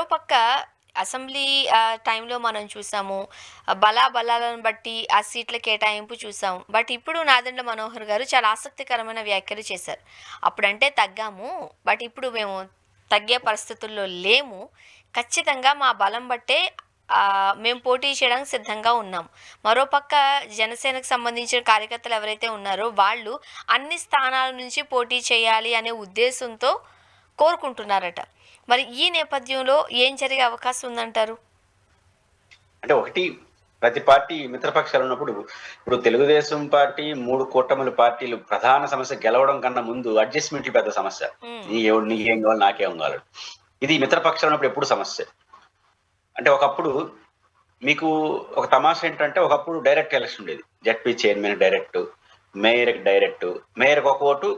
మరోపక్క అసెంబ్లీ టైంలో మనం చూసాము. బలాబలాలను బట్టి ఆ సీట్ల కేటాయింపు చూసాం. బట్ ఇప్పుడు నాదెండ్ల మనోహర్ గారు చాలా ఆసక్తికరమైన వ్యాఖ్యలు చేశారు. అప్పుడంటే తగ్గాము. బట్ ఇప్పుడు మేము తగ్గే పరిస్థితుల్లో లేము. ఖచ్చితంగా మా బలం బట్టే మేము పోటీ చేయడానికి సిద్ధంగా ఉన్నాం. మరోపక్క జనసేనకు సంబంధించిన కార్యకర్తలు ఎవరైతే ఉన్నారో వాళ్ళు అన్ని స్థానాల నుంచి పోటీ చేయాలి అనే ఉద్దేశంతో కోరుకుంటున్నారట. మరి ఈ నేపథ్యంలో ఏం జరిగే అవకాశం ఉందంటారు? అంటే ఒకటి, ప్రతి పార్టీ మిత్రపక్షాలు ఉన్నప్పుడు, ఇప్పుడు తెలుగుదేశం పార్టీ 3 కూటముల పార్టీలు ప్రధాన సమస్య గెలవడం కన్నా ముందు అడ్జస్ట్మెంట్లు పెద్ద సమస్య. నీకేం కావాలి, నాకేం కావాలి. ఇది మిత్రపక్షాలు ఉన్నప్పుడు ఎప్పుడు సమస్య. అంటే ఒకప్పుడు మీకు ఒక తమాషా ఏంటంటే, ఒకప్పుడు డైరెక్ట్ ఎలక్షన్ ఉండేది. జడ్పీ చైర్మన్ డైరెక్ట్, మేయర్కి డైరెక్ట్, మేయర్కి ఒక ఓటు,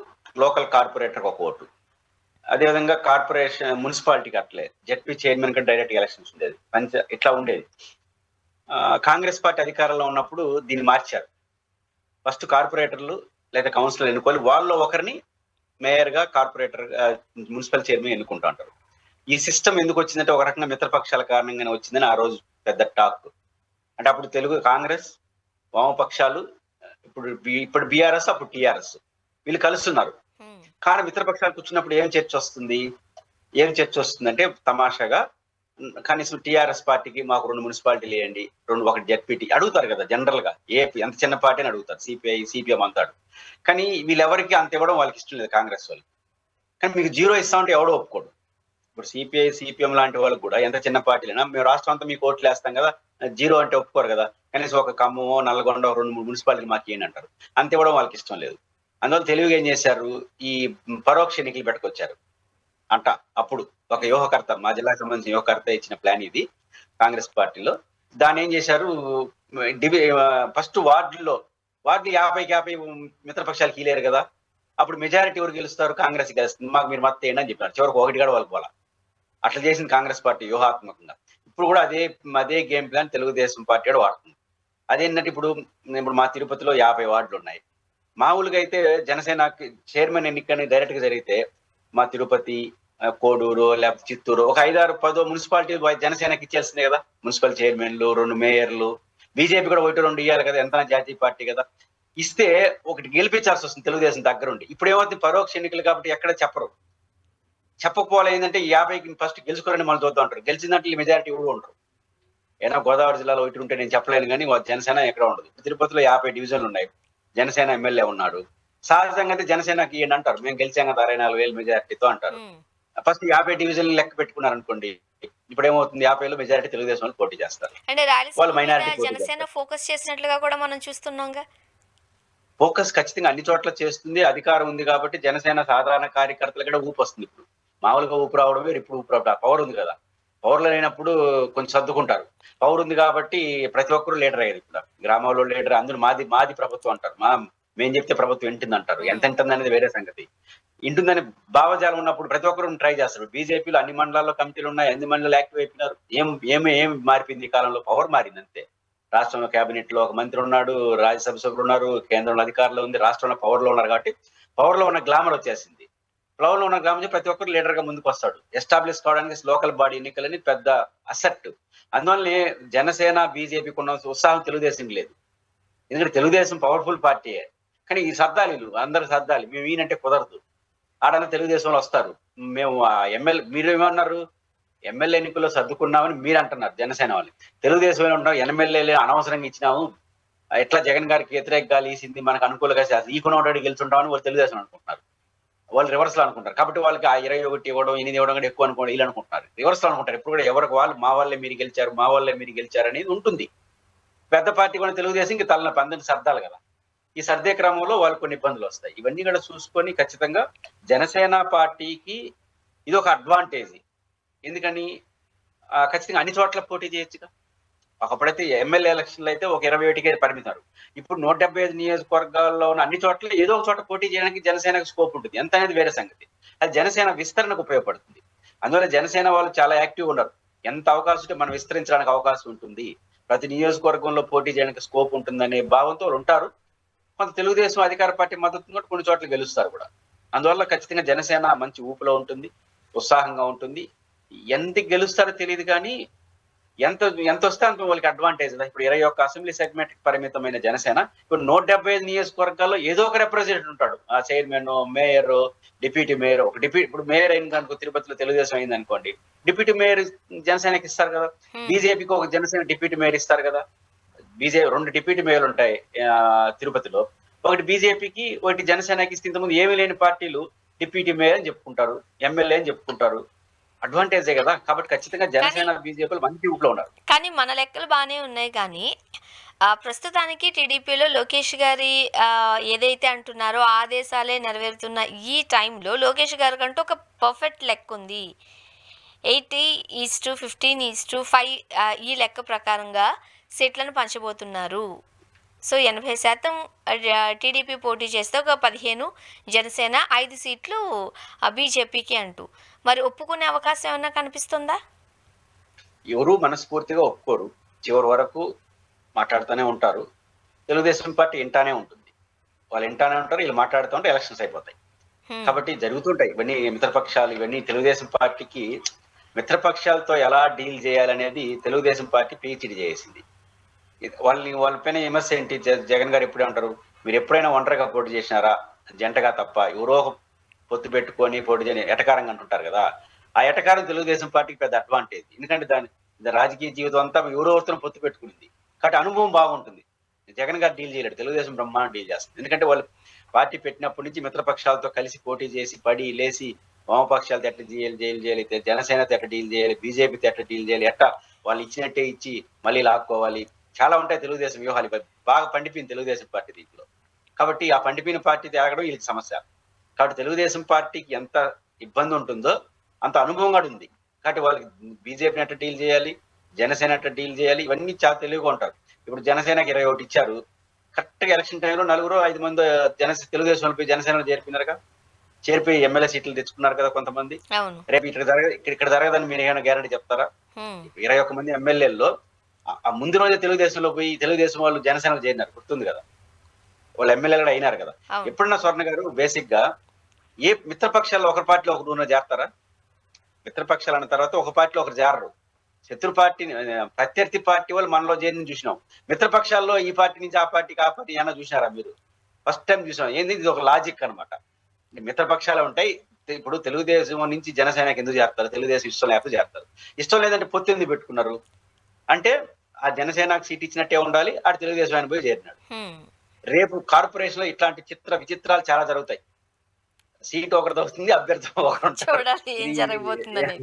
లోకల్ కార్పొరేటర్కి ఒక ఓటు. అదేవిధంగా కార్పొరేషన్ మున్సిపాలిటీకి అట్లే జడ్పీ చైర్మన్ కి డైరెక్ట్ ఎలక్షన్స్ ఉండేది. ఇట్లా ఉండేది. కాంగ్రెస్ పార్టీ అధికారంలో ఉన్నప్పుడు దీన్ని మార్చారు. ఫస్ట్ కార్పొరేటర్లు లేదా కౌన్సిలర్ ఎన్నుకోవాలి, వాళ్ళలో ఒకరిని మేయర్ గా, కార్పొరేటర్, మున్సిపల్ చైర్మన్ ఎన్నుకుంటా ఉంటారు. ఈ సిస్టమ్ ఎందుకు వచ్చిందంటే ఒక రకంగా మిత్రపక్షాల కారణంగానే వచ్చిందని ఆ రోజు పెద్ద టాక్. అంటే అప్పుడు తెలుగు కాంగ్రెస్, వామపక్షాలు, ఇప్పుడు బీఆర్ఎస్, అప్పుడు టీఆర్ఎస్, వీళ్ళు కలుస్తున్నారు. కానీ మిత్రపక్షాలు కూర్చున్నప్పుడు ఏం చర్చ వస్తుందంటే తమాషాగా కనీసం టీఆర్ఎస్ పార్టీకి మాకు 2 మున్సిపాలిటీలు వేయండి, ఒకటి జెడ్పీటీ అడుగుతారు కదా. జనరల్ గా ఎంత చిన్న పార్టీ అని అడుగుతారు. సిపిఐ, సిపిఎం అంతాడు. కానీ వీళ్ళెవరికి అంత ఇవ్వడం వాళ్ళకి ఇష్టం లేదు కాంగ్రెస్ వాళ్ళు. కానీ మీకు 0 ఇస్తామంటే ఎవడో ఒప్పుకోడు. ఇప్పుడు సిపిఐ, సిపిఎం లాంటి వాళ్ళకి కూడా ఎంత చిన్న పార్టీలైనా మేము రాష్ట్రం అంతా మీకు ఓట్లు వేస్తాం కదా, 0 అంటే ఒప్పుకోరు కదా. కనీసం ఒక ఖమ్మమో, నల్గొండ 2-3 మున్సిపాలిటీలు మాకు ఏంటి అంటారు. అంత ఇవ్వడం వాళ్ళకి ఇష్టం లేదు. అందువల్ల తెలివిగా ఏం చేశారు, ఈ పరోక్ష ఎన్నికలు పెట్టుకొచ్చారు అంట. అప్పుడు ఒక వ్యూహకర్త, మా జిల్లాకు సంబంధించిన వ్యూహకర్త ఇచ్చిన ప్లాన్ ఇది కాంగ్రెస్ పార్టీలో. దాన్ని ఏం చేశారు, ఫస్ట్ వార్డులు 50-50 మిత్రపక్షాలు కీలేరు కదా, అప్పుడు మెజారిటీ ఎవరు గెలుస్తారు, కాంగ్రెస్ గెలుస్తుంది, మాకు మీరు మద్దతు ఏంటని చెప్పారు. చివరికి ఒకటి కూడా వాళ్ళు పోలా. అట్లా చేసింది కాంగ్రెస్ పార్టీ వ్యూహాత్మకంగా. ఇప్పుడు కూడా అదే గేమ్ ప్లాన్ తెలుగుదేశం పార్టీ కూడా వాడుతుంది. అదేంటంటే ఇప్పుడు మా తిరుపతిలో 50 వార్డులు ఉన్నాయి. మామూలుగా అయితే జనసేనకి చైర్మన్ ఎన్నికని డైరెక్ట్ గా జరిగితే మా తిరుపతి, కోడూరు, లేకపోతే చిత్తూరు ఒక 5-10 మున్సిపాలిటీ జనసేనకి ఇచ్చేస్తుంది కదా. మున్సిపల్ చైర్మన్లు, 2 మేయర్లు, బీజేపీ కూడా 1-2 ఇవ్వాలి కదా, ఎంత జాతీయ పార్టీ కదా. ఇస్తే ఒకటి గెలిపించాల్సి వస్తుంది తెలుగుదేశం దగ్గరుండి. ఇప్పుడు ఏమవుతుంది, పరోక్ష ఎన్నికలు కాబట్టి ఎక్కడ చెప్పకపోవాలి. ఏంటంటే 50కి ఫస్ట్ గెలుచుకోరని మనం చూద్దాం అంటారు. గెలిచిందంటే మెజారిటీ కూడా ఉంటారు. ఏదైనా గోదావరి జిల్లాలో 1 ఉంటే నేను చెప్పలేను, కానీ జనసేన ఎక్కడ ఉండదు. తిరుపతిలో 50 డివిజన్లు ఉన్నాయి, జనసేన ఎమ్మెల్యే ఉన్నాడు. సహజంగా అయితే జనసేనకి ఏంటంటారు, మేము గెలిచాం కదా 64,000 మెజారిటీతో అంటారు. ఫస్ట్ 50 డివిజన్లు లెక్క పెట్టుకున్నారు అనుకోండి, ఇప్పుడు ఏమవుతుంది, 50లో మెజారిటీ తెలుగుదేశం వాళ్ళు పోటీ చేస్తారు. వాళ్ళు మైనారిటీ జనసేన ఫోకస్ చేసినట్లుగా కూడా మనం చూస్తున్నాంగా. ఫోకస్ ఖచ్చితంగా అన్ని చోట్ల చేస్తుంది. అధికారం ఉంది కాబట్టి జనసేన సాధారణ కార్యకర్తలు కూడా ఊపు వస్తుంది. ఇప్పుడు మామూలుగా ఊపు రావడం వేరు, ఇప్పుడు ఊపు రావడం. పవర్ ఉంది కదా, పవర్లో లేనప్పుడు కొంచెం సర్దుకుంటారు. పవర్ ఉంది కాబట్టి ప్రతి ఒక్కరు లీడర్ అయ్యారు. ఇప్పుడు గ్రామంలో లీడర్, అందులో మాది ప్రభుత్వం అంటారు. మేము చెప్తే ప్రభుత్వం వింటుంది అంటారు. ఎంత వింటుంది అనేది వేరే సంగతి. వింటుందని భావజాలం ఉన్నప్పుడు ప్రతి ఒక్కరు ట్రై చేస్తారు. బీజేపీలో అన్ని మండలాల్లో కమిటీలు ఉన్నాయి, అన్ని మండలాలు యాక్టివ్ అయిపోయినారు. ఏం మారిపోయింది ఈ కాలంలో, పవర్ మారింది అంతే. రాష్ట్రంలో కేబినెట్ లో ఒక మంత్రి ఉన్నాడు, రాజ్యసభ సభ్యులు ఉన్నారు, కేంద్రంలో అధికారులు ఉంది, రాష్ట్రంలో పవర్ లో ఉన్నారు. కాబట్టి పవర్ లో ఉన్న గ్లామర్ వచ్చేసింది. పవర్ లో ఉన్న గ్లామర్ ప్రతి ఒక్కరు లీడర్ గా ముందుకు వస్తాడు. ఎస్టాబ్లిష్ కావడానికి లోకల్ బాడీ ఎన్నికలని పెద్ద అసెట్. అందువల్లనే జనసేన, బీజేపీకి ఉన్న ఉత్సాహం తెలుగుదేశం లేదు. ఎందుకంటే తెలుగుదేశం పవర్ఫుల్ పార్టీయే, కానీ ఈ సర్దాలు అందరు సర్దాలి, మేము ఈయనంటే కుదరదు. ఆడన తెలుగుదేశంలో వస్తారు. మేము మీరు ఏమన్నారు, ఎమ్మెల్యే ఎన్నికల్లో సర్దుకున్నామని మీరు అంటున్నారు జనసేన వాళ్ళు. తెలుగుదేశం ఏమంటున్నారు, ఎమ్మెల్యేలు అనవసరంగా ఇచ్చినాము, ఎట్లా జగన్ గారికి వ్యతిరేకంగా ఈసింది, మనకు అనుకూలంగా ఈ కొనవాడు గెలుచుంటామని వాళ్ళు తెలుగుదేశం అనుకుంటున్నారు. వాళ్ళు రివర్స్ లో అనుకుంటారు. కాబట్టి వాళ్ళకి 21 ఇవ్వడం, 8 ఇవ్వడం కూడా ఎక్కువ అనుకోవడం వీళ్ళు అనుకుంటున్నారు. రివర్స్ లో అనుకుంటారు. ఇప్పుడు కూడా ఎవరికి వాళ్ళు మా వాళ్ళే మీరు గెలిచారు అనేది ఉంటుంది. పెద్ద పార్టీ కూడా తెలుగుదేశం ఇంక తలన పందని సర్దాలి కదా. ఈ సర్దే క్రమంలో వాళ్ళు కొన్ని ఇబ్బందులు వస్తాయి. ఇవన్నీ కూడా చూసుకొని ఖచ్చితంగా జనసేన పార్టీకి ఇది ఒక అడ్వాంటేజ్. ఎందుకని ఖచ్చితంగా అన్ని చోట్ల పోటీ చేయొచ్చుగా. ఒకప్పుడైతే ఎమ్మెల్యే ఎలక్షన్లు అయితే ఒక 21కే పరిమితారు. ఇప్పుడు 175 నియోజకవర్గాల్లో ఉన్న అన్ని చోట్ల ఏదో ఒక చోట పోటీ చేయడానికి జనసేనకు స్కోప్ ఉంటుంది. ఎంత అనేది వేరే సంగతి. అది జనసేన విస్తరణకు ఉపయోగపడుతుంది. అందువల్ల జనసేన వాళ్ళు చాలా యాక్టివ్ ఉన్నారు. ఎంత అవకాశం ఉంటే మనం విస్తరించడానికి అవకాశం ఉంటుంది, ప్రతి నియోజకవర్గంలో పోటీ చేయడానికి స్కోప్ ఉంటుందనే భావంతో ఉంటారు. కొంత తెలుగుదేశం అధికార పార్టీ మద్దతు కూడా కొన్ని చోట్ల గెలుస్తారు కూడా. అందువల్ల ఖచ్చితంగా జనసేన మంచి ఊపులో ఉంటుంది, ఉత్సాహంగా ఉంటుంది. ఎంత గెలుస్తారో తెలియదు కానీ ఎంత ఎంత వస్తే అంత వాళ్ళకి అడ్వాంటేజ్. ఇప్పుడు 21 అసెంబ్లీ సెగ్మెంట్ పరిమితమైన జనసేన ఇప్పుడు 175 నియోజకవర్గాల్లో ఏదో ఒక రిప్రజెంటేటివ్ ఉంటాడు. ఆ చైర్మన్, మేయర్, డిప్యూటీ మేయర్. ఇప్పుడు మేయర్ అయింది అనుకో, తిరుపతిలో తెలుగుదేశం అయింది అనుకోండి, డిప్యూటీ మేయర్ జనసేనకి ఇస్తారు కదా. హ్మ్. బీజేపీకి ఒక జనసేన డిప్యూటీ మేయర్ ఇస్తారు కదా. బీజేపీ 2 డిప్యూటీ మేయర్లు ఉంటాయి తిరుపతిలో. ఒకటి బీజేపీకి, ఒకటి జనసేనకి ఇస్తే ఇంతకుముందు ఏమీ లేని పార్టీలు డిప్యూటీ మేయర్ అని చెప్పుకుంటారు, ఎమ్మెల్యే అని చెప్పుకుంటారు. అడ్వాంటేజే కదా. కాబట్టి ఖచ్చితంగా కానీ జనసేన బీజేపీలు మంచి ఊపులో ఉన్నారు. కానీ మన లెక్కలు బానే ఉన్నాయి కానీ ప్రస్తుతానికి టీడీపీలో లోకేష్ గారి ఏదైతే అంటున్నారో ఆదేశాలే నెరవేరుతున్న ఈ టైంలో లోకేష్ గారికంటూ ఒక పర్ఫెక్ట్ లెక్క ఉంది. 80:15:5 ఈ లెక్క ప్రకారంగా సీట్లను పంచబోతున్నారు. సో 80% టీడీపీ పోటీ చేస్తే ఒక 15 జనసేన, 5 సీట్లు బీజేపీకి అంటూ. మరి ఒప్పుకునే అవకాశం ఏమన్నా కనిపిస్తుందా? ఎవరు మనస్ఫూర్తిగా ఒప్పుకోరు. చివరి వరకు మాట్లాడుతూనే ఉంటారు. తెలుగుదేశం పార్టీ ఇంటానే ఉంటుంది. వాళ్ళు ఇంటానే ఉంటారు, వీళ్ళు మాట్లాడుతూ ఉంటే ఎలక్షన్స్ అయిపోతాయి. హ్మ్. కాబట్టి జరుగుతుంటాయి ఇవన్నీ. మిత్రపక్షాలు ఇవన్నీ తెలుగుదేశం పార్టీకి మిత్రపక్షాలతో ఎలా డీల్ చేయాలనేది తెలుగుదేశం పార్టీ పిహెచ్డి చేసింది. వాళ్ళ పైన విమర్శ ఏంటి? జగన్ గారు ఎప్పుడే అంటారు, మీరు ఎప్పుడైనా ఒంటరిగా పోటీ చేసినారా, జంటగా తప్ప, ఎవరో ఒక పొత్తు పెట్టుకొని పోటీ చేయని ఎటకారంగా అంటుంటారు కదా. ఆ ఎటకారం తెలుగుదేశం పార్టీకి పెద్ద అడ్వాంటేజ్. ఎందుకంటే దాని రాజకీయ జీవితం అంతా ఎవరో ఒకరితో పొత్తు పెట్టుకునింది కాబట్టి అనుభవం బాగుంటుంది. జగన్ గారు డీల్ చేయలేడు, తెలుగుదేశం బ్రహ్మాండం డీల్ చేస్తుంది. ఎందుకంటే వాళ్ళు పార్టీ పెట్టినప్పటి నుంచి మిత్రపక్షాలతో కలిసి పోటీ చేసి పడి లేసి వామపక్షాలతో ఎట్లా చేయాలి, జనసేనతో ఎట్లా డీల్ చేయాలి, బీజేపీతో ఎట్లా డీల్ చేయాలి, ఎట్లా వాళ్ళు ఇచ్చినట్టే ఇచ్చి మళ్ళీ లాక్కోవాలి, చాలా ఉంటాయి తెలుగుదేశం వ్యూహాలు. బాగా పండిపోయింది తెలుగుదేశం పార్టీ దీంట్లో. కాబట్టి ఆ పండిపోయిన పార్టీ తేగడం వీళ్ళకి సమస్య. కాబట్టి తెలుగుదేశం పార్టీకి ఎంత ఇబ్బంది ఉంటుందో అంత అనుభవం కూడా ఉంది. కాబట్టి వాళ్ళకి బీజేపీని ఎట్లా డీల్ చేయాలి, జనసేన ఎట్లా డీల్ చేయాలి, ఇవన్నీ చాలా తెలివిగా ఉంటారు. ఇప్పుడు జనసేనకి 21 ఇచ్చారు. కరెక్ట్ గా ఎలక్షన్ టైంలో 4-5 మంది తెలుగుదేశం వాళ్ళపై జనసేనలో చేరిపోయినారుగా. చేరిపోయి ఎమ్మెల్యే సీట్లు తెచ్చుకున్నారు కదా కొంతమంది. అవును. రేపు ఇక్కడ జరగదని మీరు ఏమైనా గ్యారంటీ చెప్తారా? హ్మ్. 21 మంది ఎమ్మెల్యేల్లో ఆ ముందు రోజే తెలుగుదేశంలో పోయి తెలుగుదేశం వాళ్ళు జనసేనలో చేరినారు, గుర్తుంది కదా. వాళ్ళు ఎమ్మెల్యేలు కూడా అయినారు కదా. అవును. ఎప్పుడన్నా స్వర్ణ గారు బేసిక్ గా ఏ మిత్రపక్షాల్లో ఒక పార్టీలో ఒకరు చేరతారా? మిత్రపక్షాలు అన్న తర్వాత ఒక పార్టీలో ఒకరు చేరరు. శత్రు పార్టీని ప్రత్యర్థి పార్టీ వాళ్ళు మనలో చేరిని చూసినాం. మిత్రపక్షాల్లో ఈ పార్టీ నుంచి ఆ పార్టీకి ఆ పార్టీ ఏమన్నా చూసినారా మీరు? ఫస్ట్ టైం చూసాం. ఏంది ఇది? ఒక లాజిక్ అనమాట. మిత్రపక్షాలు ఉంటాయి. ఇప్పుడు తెలుగుదేశం నుంచి జనసేనకి ఎందుకు చేస్తారు? తెలుగుదేశం ఇష్టం లేకపోతే చేస్తారు. ఇష్టం లేదంటే పొత్తు ఎందుకు పెట్టుకున్నారు? అంటే ఆ జనసేనకు సీట్ ఇచ్చినట్టే ఉండాలి, ఆడు తెలుగుదేశం ఆయన పోయి చేరినాడు. హ్మ్. రేపు కార్పొరేషన్ లో ఇట్లాంటి విచిత్రాలు చాలా జరుగుతాయి. సీట్ ఒకరిది వస్తుంది, అభ్యర్థి ఒకరు ఉంటారు. చూడాలి ఏం జరగబోతుందని.